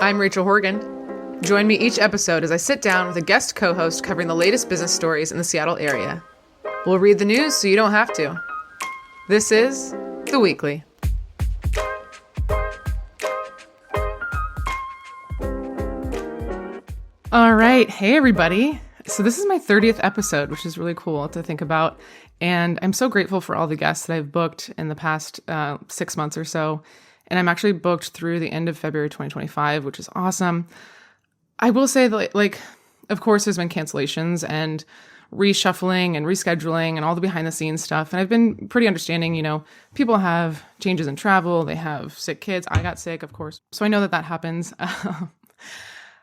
I'm Rachel Horgan. Join me each episode as I sit down with a guest co-host covering the latest business stories in the Seattle area. We'll read the news so you don't have to. This is The Weekly. All right. Hey, everybody. So this is my 30th episode, which is really cool to think about. And I'm so grateful for all the guests that I've booked in the past 6 months or so. And I'm actually booked through the end of February 2025, which is awesome. I will say that, of course, there's been cancellations and reshuffling and rescheduling and all the behind the scenes stuff. And I've been pretty understanding, people have changes in travel. They have sick kids. I got sick, of course. So I know that happens.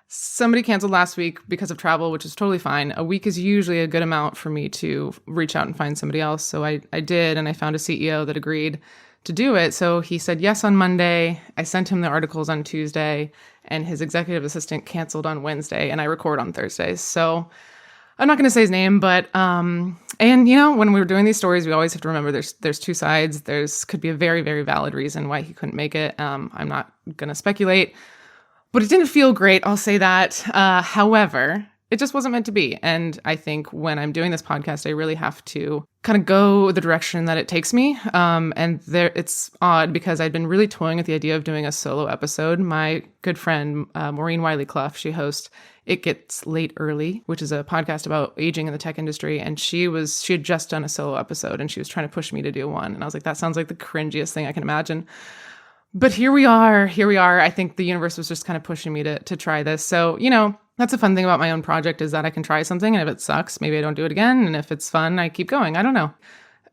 Somebody canceled last week because of travel, which is totally fine. A week is usually a good amount for me to reach out and find somebody else. So I did, and I found a CEO that agreed to do it. So he said yes on Monday. I sent him the articles on Tuesday, and his executive assistant canceled on Wednesday, and I record on Thursdays. So I'm not going to say his name, but when we were doing these stories, we always have to remember there's two sides. There's could be a very, very valid reason why he couldn't make it. I'm not going to speculate, but it didn't feel great. I'll say that. However, it just wasn't meant to be. And I think when I'm doing this podcast, I really have to kind of go the direction that it takes me. It's odd because I'd been really toying with the idea of doing a solo episode. My good friend, Maureen Wiley-Clough, she hosts It Gets Late Early, which is a podcast about aging in the tech industry. And she had just done a solo episode and she was trying to push me to do one. And I was like, that sounds like the cringiest thing I can imagine. But here we are. I think the universe was just kind of pushing me to try this. So, that's a fun thing about my own project is that I can try something, and if it sucks, maybe I don't do it again. And if it's fun, I keep going. I don't know.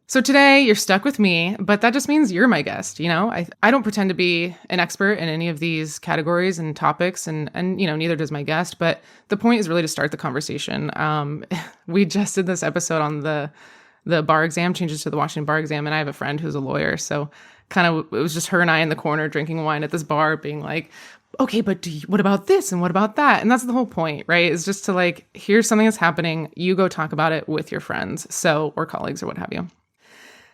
So today you're stuck with me, but that just means you're my guest. I don't pretend to be an expert in any of these categories and topics, and neither does my guest. But the point is really to start the conversation. We just did this episode on the bar exam, changes to the Washington bar exam, and I have a friend who's a lawyer, so kind of it was just her and I in the corner drinking wine at this bar, being like, okay, but what about this and what about that? And that's the whole point, right? Is just to here's something that's happening. You go talk about it with your friends, or colleagues or what have you.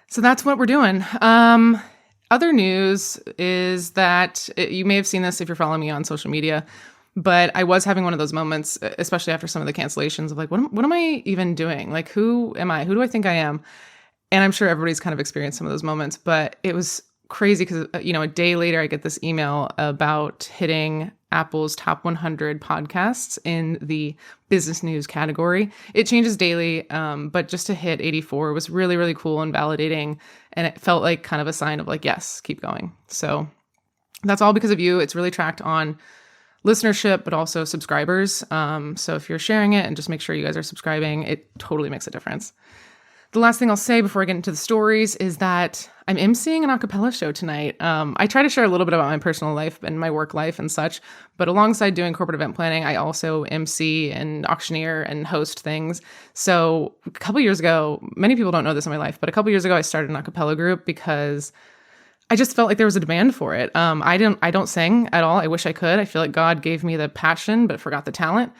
So that's what we're doing. Other news is that you may have seen this if you're following me on social media, but I was having one of those moments, especially after some of the cancellations of what am I even doing? Who am I? Who do I think I am? And I'm sure everybody's kind of experienced some of those moments, but it was crazy because, a day later I get this email about hitting Apple's top 100 podcasts in the business news category. It changes daily, but just to hit 84 was really, really cool and validating. And it felt like kind of a sign of yes, keep going. So that's all because of you. It's really tracked on listenership, but also subscribers. So if you're sharing it and just make sure you guys are subscribing, it totally makes a difference. The last thing I'll say before I get into the stories is that I'm emceeing an a cappella show tonight. I try to share a little bit about my personal life and my work life and such, but alongside doing corporate event planning, I also emcee and auctioneer and host things. So a couple years ago, many people don't know this in my life, but a couple years ago, I started an a cappella group because I just felt like there was a demand for it. I don't sing at all. I wish I could. I feel like God gave me the passion, but forgot the talent.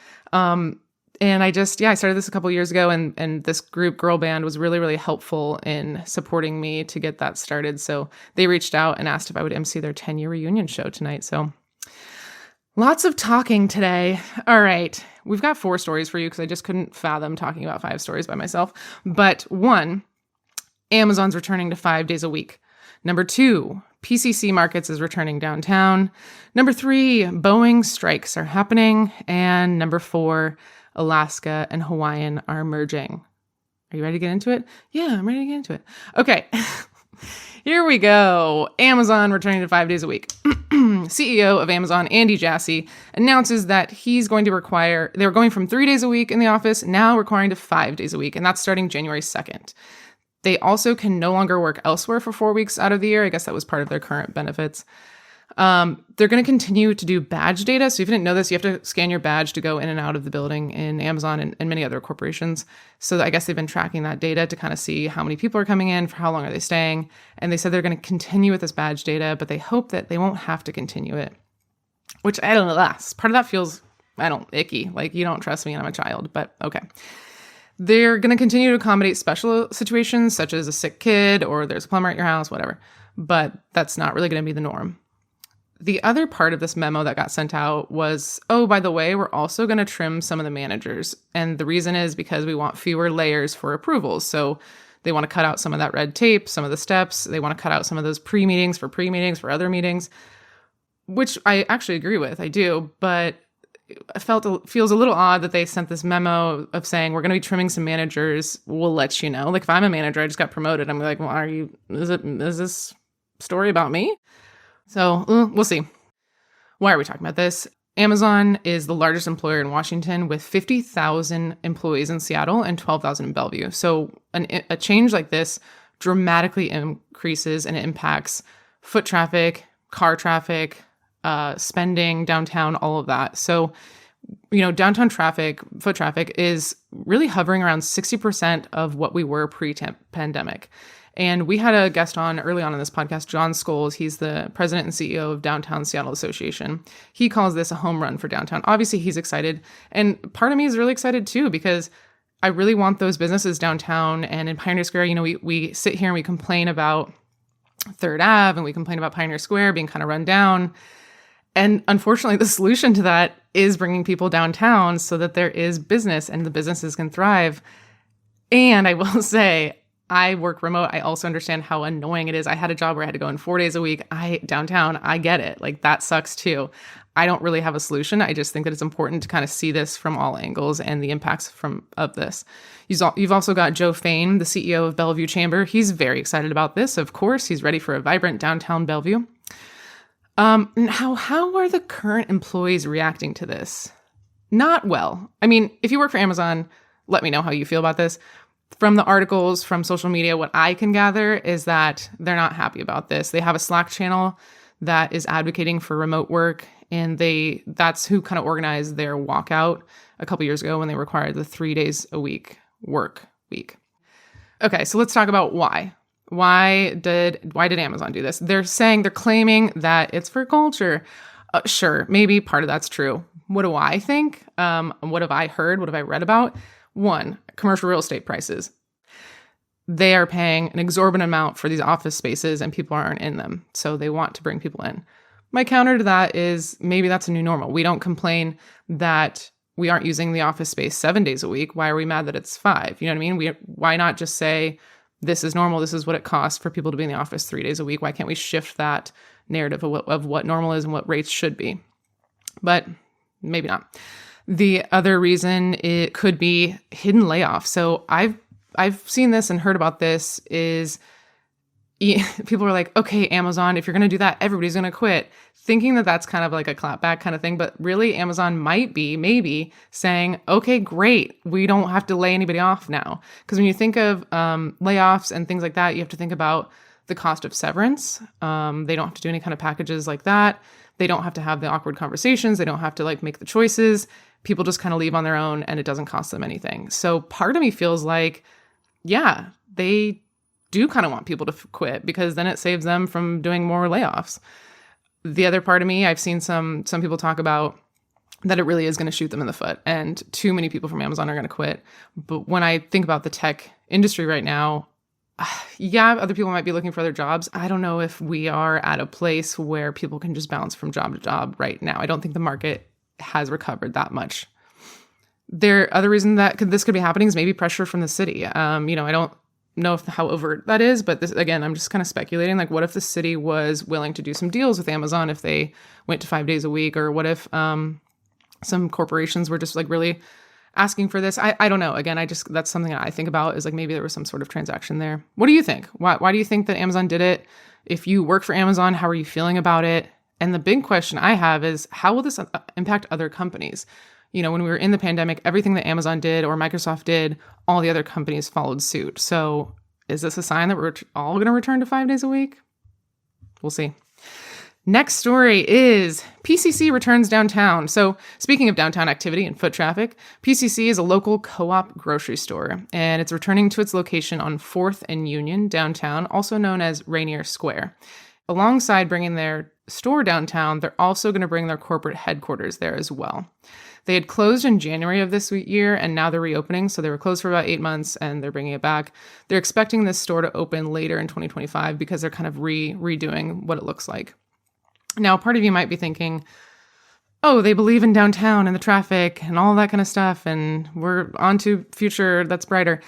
And I started this a couple years ago, and this group, girl band, was really, really helpful in supporting me to get that started. So they reached out and asked if I would emcee their 10-year reunion show tonight. So lots of talking today. All right. We've got 4 stories for you because I just couldn't fathom talking about 5 stories by myself. But 1, Amazon's returning to 5 days a week. Number 2, PCC Markets is returning downtown. Number 3, Boeing strikes are happening. And number 4, Alaska and Hawaiian are merging. Are you ready to get into it? Yeah, I'm ready to get into it. Okay, here we go. Amazon returning to 5 days a week. CEO of Amazon, Andy Jassy, announces that they're going from 3 days a week in the office, now requiring to 5 days a week, and that's starting January 2nd. They also can no longer work elsewhere for 4 weeks out of the year. I guess that was part of their current benefits. They're going to continue to do badge data. So if you didn't know this, you have to scan your badge to go in and out of the building in Amazon and many other corporations. So I guess they've been tracking that data to kind of see how many people are coming in, for how long are they staying. And they said they're going to continue with this badge data, but they hope that they won't have to continue it, which I don't know. Part of that feels, icky. You don't trust me and I'm a child, but okay. They're going to continue to accommodate special situations such as a sick kid or there's a plumber at your house, whatever. But that's not really going to be the norm. The other part of this memo that got sent out was, oh, by the way, we're also going to trim some of the managers. And the reason is because we want fewer layers for approvals. So they want to cut out some of that red tape, some of the steps. They want to cut out some of those pre-meetings, for other meetings, which I actually agree with. I do. But feels a little odd that they sent this memo of saying, we're going to be trimming some managers. We'll let you know. Like if I'm a manager, I just got promoted. I'm like, well, is this story about me? So we'll see. Why are we talking about this? Amazon is the largest employer in Washington with 50,000 employees in Seattle and 12,000 in Bellevue. So a change like this dramatically increases and it impacts foot traffic, car traffic, spending, downtown, all of that. So, downtown traffic, foot traffic is really hovering around 60% of what we were pre-pandemic. And we had a guest on early on in this podcast, John Scholes. He's the president and CEO of Downtown Seattle Association. He calls this a home run for downtown. Obviously, he's excited. And part of me is really excited too, because I really want those businesses downtown and in Pioneer Square. We sit here and we complain about Third Ave and we complain about Pioneer Square being kind of run down. And unfortunately, the solution to that is bringing people downtown so that there is business and the businesses can thrive. And I will say, I work remote. I also understand how annoying it is. I had a job where I had to go in 4 days a week. Downtown, I get it. Like that sucks too. I don't really have a solution. I just think that it's important to kind of see this from all angles and the impacts of this. You've also got Joe Fain, the CEO of Bellevue Chamber. He's very excited about this. Of course, he's ready for a vibrant downtown Bellevue. How are the current employees reacting to this? Not well. I mean, if you work for Amazon, let me know how you feel about this. From the articles, from social media, what I can gather is that they're not happy about this. They have a Slack channel that is advocating for remote work, and that's who kind of organized their walkout a couple years ago when they required the 3 days a week work week. Okay, so let's talk about why. Why did Amazon do this? They're claiming that it's for culture. Sure, maybe part of that's true. What do I think? What have I heard? What have I read about? One, commercial real estate prices. They are paying an exorbitant amount for these office spaces and people aren't in them. So they want to bring people in. My counter to that is maybe that's a new normal. We don't complain that we aren't using the office space 7 days a week. Why are we mad that it's 5? You know what I mean? Why not just say this is normal? This is what it costs for people to be in the office 3 days a week. Why can't we shift that narrative of what normal is and what rates should be? But maybe not. The other reason it could be hidden layoffs. So I've seen this and heard about this is people are like, okay, Amazon, if you're going to do that, everybody's going to quit, thinking that that's kind of like a clapback kind of thing. But really, Amazon might be maybe saying, okay, great, we don't have to lay anybody off now. Because when you think of layoffs and things like that, you have to think about the cost of severance. They don't have to do any kind of packages like that. They don't have to have the awkward conversations. They don't have to make the choices. People just kind of leave on their own and it doesn't cost them anything. So part of me feels like, yeah, they do kind of want people to quit because then it saves them from doing more layoffs. The other part of me, I've seen some people talk about that it really is going to shoot them in the foot and too many people from Amazon are going to quit. But when I think about the tech industry right now, yeah, other people might be looking for other jobs. I don't know if we are at a place where people can just bounce from job to job right now. I don't think the market has recovered that much. Other reason that this could be happening is maybe pressure from the city. I don't know how overt that is, but this, again, I'm just kind of speculating. What if the city was willing to do some deals with Amazon if they went to 5 days a week, or what if some corporations were just really asking for this? I don't know. Again, that's something I think about is maybe there was some sort of transaction there. What do you think? Why do you think that Amazon did it? If you work for Amazon, how are you feeling about it? And the big question I have is, how will this impact other companies? When we were in the pandemic, everything that Amazon did or Microsoft did, all the other companies followed suit. So is this a sign that we're all going to return to 5 days a week? We'll see. Next story is PCC returns downtown. So speaking of downtown activity and foot traffic, PCC is a local co-op grocery store, and it's returning to its location on 4th and Union downtown, also known as Rainier Square. Alongside bringing their store downtown, they're also going to bring their corporate headquarters there as well. They had closed in January of this year, and now they're reopening. So they were closed for about 8 months, and they're bringing it back. They're expecting this store to open later in 2025 because they're kind of redoing what it looks like. Now, part of you might be thinking, oh, they believe in downtown and the traffic and all that kind of stuff, and we're on to future that's brighter.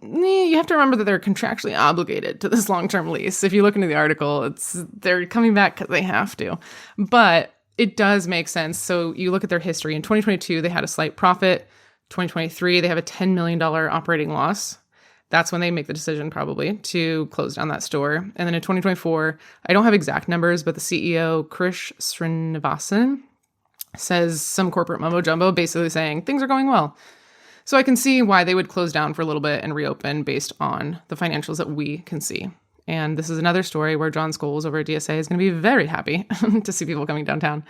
You have to remember that they're contractually obligated to this long-term lease. If you look into the article, they're coming back because they have to. But it does make sense. So you look at their history. In 2022, they had a slight profit. 2023, they have a $10 million operating loss. That's when they make the decision probably to close down that store. And then in 2024, I don't have exact numbers, but the CEO, Krish Srinivasan, says some corporate mumbo jumbo basically saying things are going well. So I can see why they would close down for a little bit and reopen based on the financials that we can see. And this is another story where John Scholes over at DSA is going to be very happy to see people coming downtown.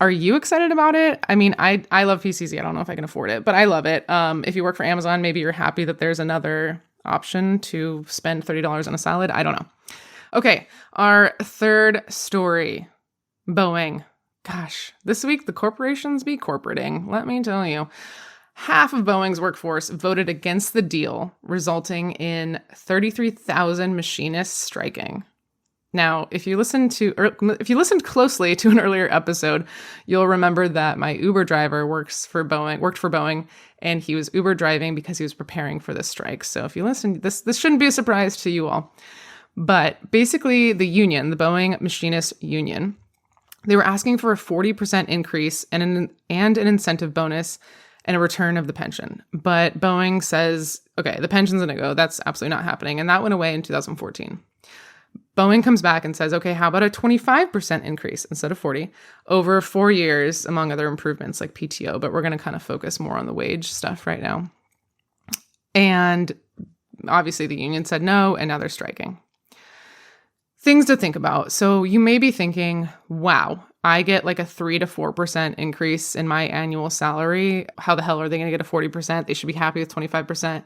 Are you excited about it? I mean, I love PCC. I don't know if I can afford it, but I love it. If you work for Amazon, maybe you're happy that there's another option to spend $30 on a salad. I don't know. Okay, our third story, Boeing. Gosh, this week the corporations be corporating, let me tell you. Half of Boeing's workforce voted against the deal, resulting in 33,000 machinists striking. Now, if you listened closely to an earlier episode, you'll remember that my Uber driver worked for Boeing, and he was Uber driving because he was preparing for the strike. So if you listen, this shouldn't be a surprise to you all. But basically, the union, the Boeing Machinist Union, they were asking for a 40% increase and an incentive bonus and a return of the pension. But Boeing says, okay, the pension's going to go. That's absolutely not happening. And that went away in 2014. Boeing comes back and says, okay, how about a 25% increase instead of 40 over 4 years, among other improvements like PTO, but we're going to kind of focus more on the wage stuff right now. And obviously the union said no, and now they're striking. Things to think about. So you may be thinking, wow, I get like a 3 to 4% increase in my annual salary. How the hell are they going to get a 40%? They should be happy with 25%.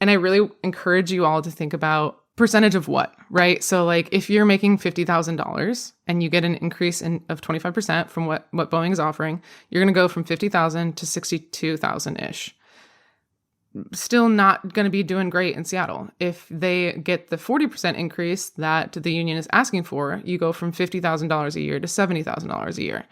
And I really encourage you all to think about percentage of what, right? So like if you're making $50,000 and you get an increase of 25% from what Boeing is offering, you're going to go from 50,000 to 62,000-ish. Still not going to be doing great in Seattle. If they get the 40% increase that the union is asking for, you go from $50,000 a year to $70,000 a year.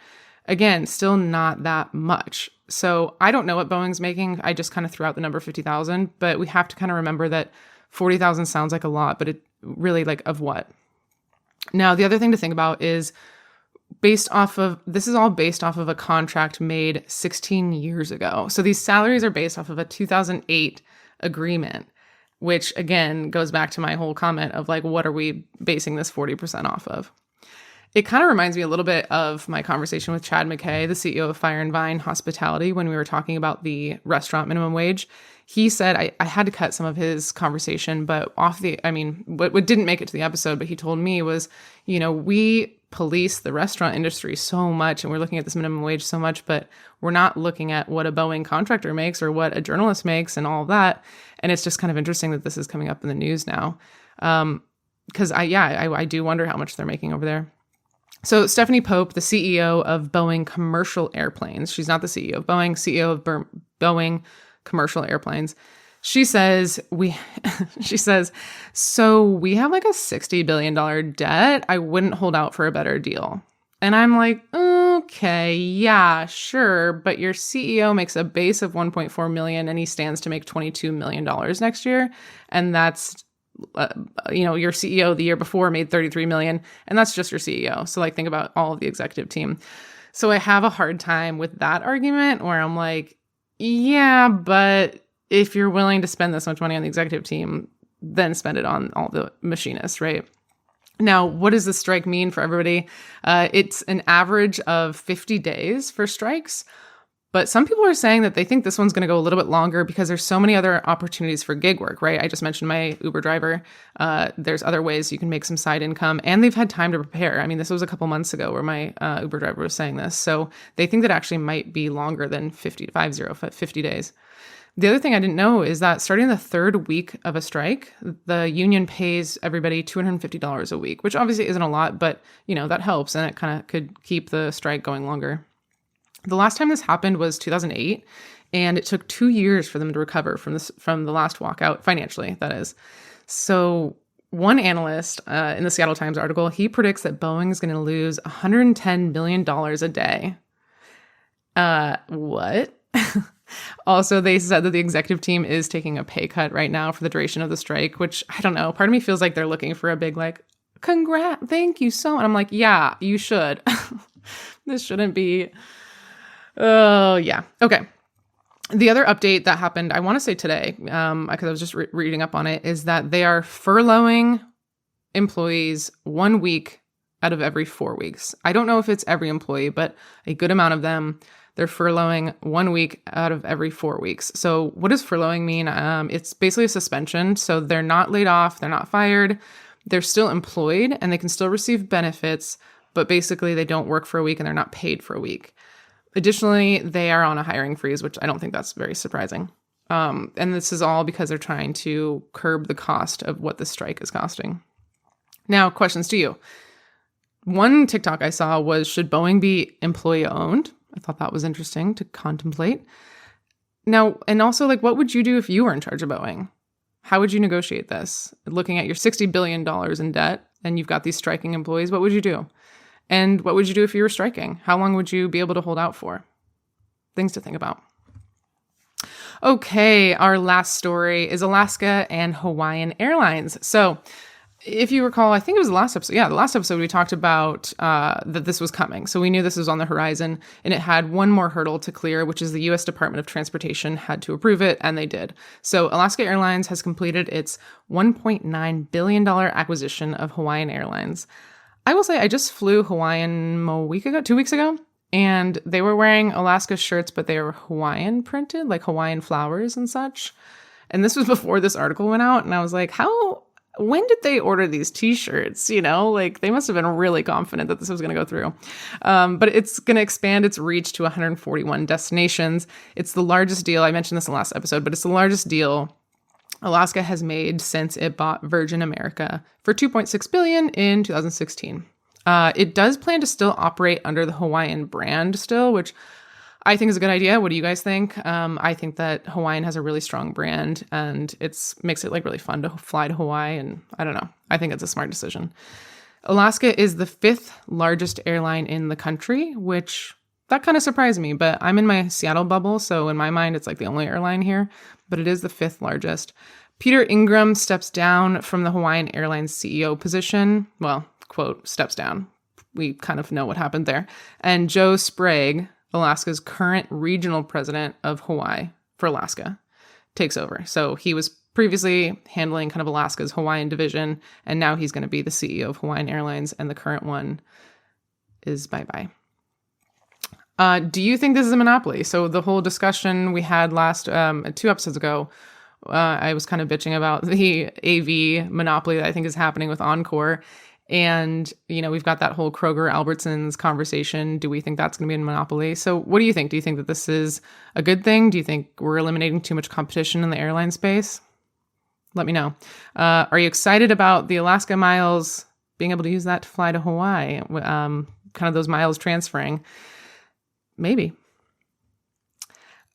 Again, still not that much. So I don't know what Boeing's making. I just kind of threw out the number 50,000, but we have to kind of remember that 40,000 sounds like a lot, but it really like of what? Now, the other thing to think about is this is all based off of a contract made 16 years ago. So these salaries are based off of a 2008 agreement, which again goes back to my whole comment of like, what are we basing this 40% off of? It kind of reminds me a little bit of my conversation with Chad McKay, the CEO of Fire and Vine Hospitality, when we were talking about the restaurant minimum wage. He said, I had to cut some of his conversation, but what didn't make it to the episode, but he told me was, we police the restaurant industry so much and we're looking at this minimum wage so much, but we're not looking at what a Boeing contractor makes or what a journalist makes and all of that. And it's just kind of interesting that this is coming up in the news now. Because I do wonder how much they're making over there. So Stephanie Pope, the CEO of Boeing Commercial Airplanes, she's not the CEO of Boeing, CEO of Boeing Commercial Airplanes. She says, so we have like a $60 billion debt. I wouldn't hold out for a better deal. And I'm like, okay, yeah, sure. But your CEO makes a base of 1.4 million and he stands to make $22 million next year. And that's, your CEO the year before made 33 million. And that's just your CEO. So like, think about all of the executive team. So I have a hard time with that argument where I'm like, yeah, but if you're willing to spend this much money on the executive team, then spend it on all the machinists, right? Now, what does this strike mean for everybody? It's an average of 50 days for strikes, but some people are saying that they think this one's going to go a little bit longer because there's so many other opportunities for gig work, right? I just mentioned my Uber driver. There's other ways you can make some side income, and they've had time to prepare. I mean, this was a couple months ago where my Uber driver was saying this. So they think that actually might be longer than 50 days. The other thing I didn't know is that starting the third week of a strike, the union pays everybody $250 a week, which obviously isn't a lot, but that helps, and it kind of could keep the strike going longer. The last time this happened was 2008, and it took 2 years for them to recover from the last walkout financially, that is. So one analyst in the Seattle Times article, he predicts that Boeing is going to lose $110 million a day. What? Also, they said that the executive team is taking a pay cut right now for the duration of the strike, which I don't know. Part of me feels like they're looking for a big, like, congrats, thank you so much. And I'm like, yeah, you should. This shouldn't be. Oh, yeah. Okay. The other update that happened, I want to say today, because I was just reading up on it, is that they are furloughing employees 1 week out of every 4 weeks. I don't know if it's every employee, but a good amount of them. They're furloughing 1 week out of every 4 weeks. So what does furloughing mean? It's basically a suspension. So they're not laid off. They're not fired. They're still employed and they can still receive benefits, but basically they don't work for a week and they're not paid for a week. Additionally, they are on a hiring freeze, which I don't think that's very surprising. And this is all because they're trying to curb the cost of what the strike is costing. Now, questions to you. One TikTok I saw was, should Boeing be employee owned? I thought that was interesting to contemplate. Now, and also, like, what would you do if you were in charge of Boeing? How would you negotiate this? Looking at your $60 billion in debt and you've got these striking employees, what would you do? And what would you do if you were striking? How long would you be able to hold out for? Things to think about. Okay, our last story is Alaska and Hawaiian Airlines. So if you recall, I think it was the last episode. Yeah, the last episode we talked about that this was coming. So we knew this was on the horizon and it had one more hurdle to clear, which is the U.S. Department of Transportation had to approve it, and they did. So Alaska Airlines has completed its $1.9 billion acquisition of Hawaiian Airlines. I will say I just flew Hawaiian 2 weeks ago, and they were wearing Alaska shirts, but they were Hawaiian printed, like Hawaiian flowers and such. And this was before this article went out, and I was like, when did they order these t-shirts? You know, like they must have been really confident that this was going to go through. But it's going to expand its reach to 141 destinations. It's the largest deal. I mentioned this in the last episode, but it's the largest deal Alaska has made since it bought Virgin America for $2.6 billion in 2016. It does plan to still operate under the Hawaiian brand still, which I think is a good idea. What do you guys think? I think that Hawaiian has a really strong brand and makes it like really fun to fly to Hawaii. And I don't know. I think it's a smart decision. Alaska is the 5th largest airline in the country, which that kind of surprised me, but I'm in my Seattle bubble. So in my mind, it's like the only airline here, but it is the 5th largest. Peter Ingram steps down from the Hawaiian Airlines CEO position. Well, quote, steps down. We kind of know what happened there. And Joe Sprague, Alaska's current regional president of Hawaii for Alaska, takes over. So he was previously handling kind of Alaska's Hawaiian division, and now he's going to be the CEO of Hawaiian Airlines, and the current one is bye-bye. Do you think this is a monopoly? So the whole discussion we had last 2 episodes ago, I was kind of bitching about the AV monopoly that I think is happening with Encore. And, you know, we've got that whole Kroger-Albertsons conversation. Do we think that's going to be a monopoly? So what do you think? Do you think that this is a good thing? Do you think we're eliminating too much competition in the airline space? Let me know. Are you excited about the Alaska miles, being able to use that to fly to Hawaii? Kind of those miles transferring? Maybe.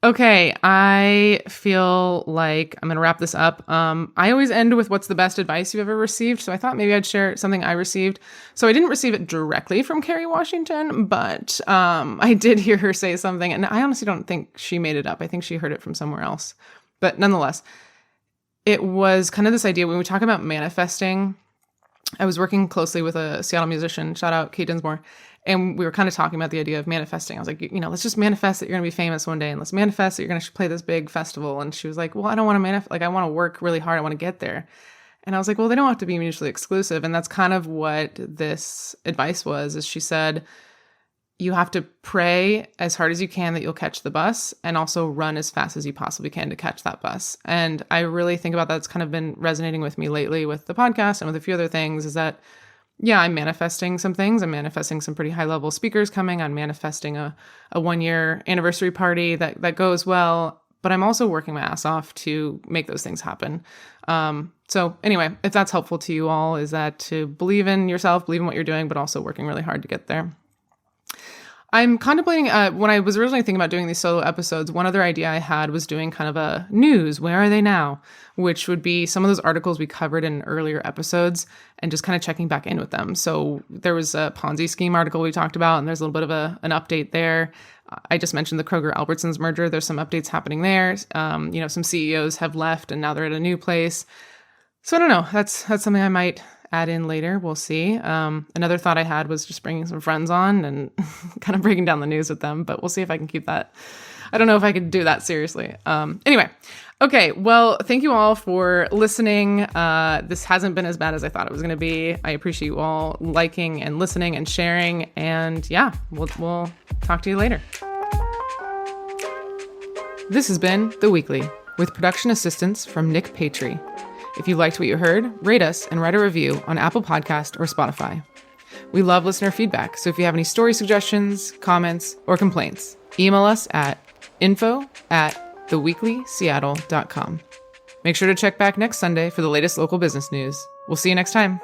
Okay, I feel like I'm going to wrap this up. I always end with what's the best advice you've ever received. So I thought maybe I'd share something I received. So I didn't receive it directly from Kerry Washington, but I did hear her say something. And I honestly don't think she made it up. I think she heard it from somewhere else. But nonetheless, it was kind of this idea when we talk about manifesting. I was working closely with a Seattle musician, shout out Kate Dinsmore, and we were kind of talking about the idea of manifesting. I was like, you know, let's just manifest that you're going to be famous one day, and let's manifest that you're going to play this big festival. And she was like, well, I don't want to manifest. Like, I want to work really hard. I want to get there. And I was like, well, they don't have to be mutually exclusive. And that's kind of what this advice was, is she said, you have to pray as hard as you can that you'll catch the bus, and also run as fast as you possibly can to catch that bus. And I really think about that. It's kind of been resonating with me lately with the podcast and with a few other things, is that, yeah, I'm manifesting some things. I'm manifesting some pretty high level speakers coming. I'm manifesting a 1-year anniversary party that goes well, but I'm also working my ass off to make those things happen. So anyway, if that's helpful to you all, is that to believe in yourself, believe in what you're doing, but also working really hard to get there. I'm contemplating, when I was originally thinking about doing these solo episodes, one other idea I had was doing kind of a news, where are they now? Which would be some of those articles we covered in earlier episodes and just kind of checking back in with them. So there was a Ponzi scheme article we talked about, and there's a little bit of an update there. I just mentioned the Kroger-Albertsons merger. There's some updates happening there. Some CEOs have left and now they're at a new place. So I don't know. That's something I might add in later. We'll see. Another thought I had was just bringing some friends on and kind of breaking down the news with them, but we'll see if I can keep that. I don't know if I could do that seriously. Anyway. Okay. Well, thank you all for listening. This hasn't been as bad as I thought it was going to be. I appreciate you all liking and listening and sharing. And yeah, we'll talk to you later. This has been The Weekly with production assistance from Nick Patry. If you liked what you heard, rate us and write a review on Apple Podcast or Spotify. We love listener feedback, so if you have any story suggestions, comments, or complaints, email us at info@theweeklyseattle.com. Make sure to check back next Sunday for the latest local business news. We'll see you next time.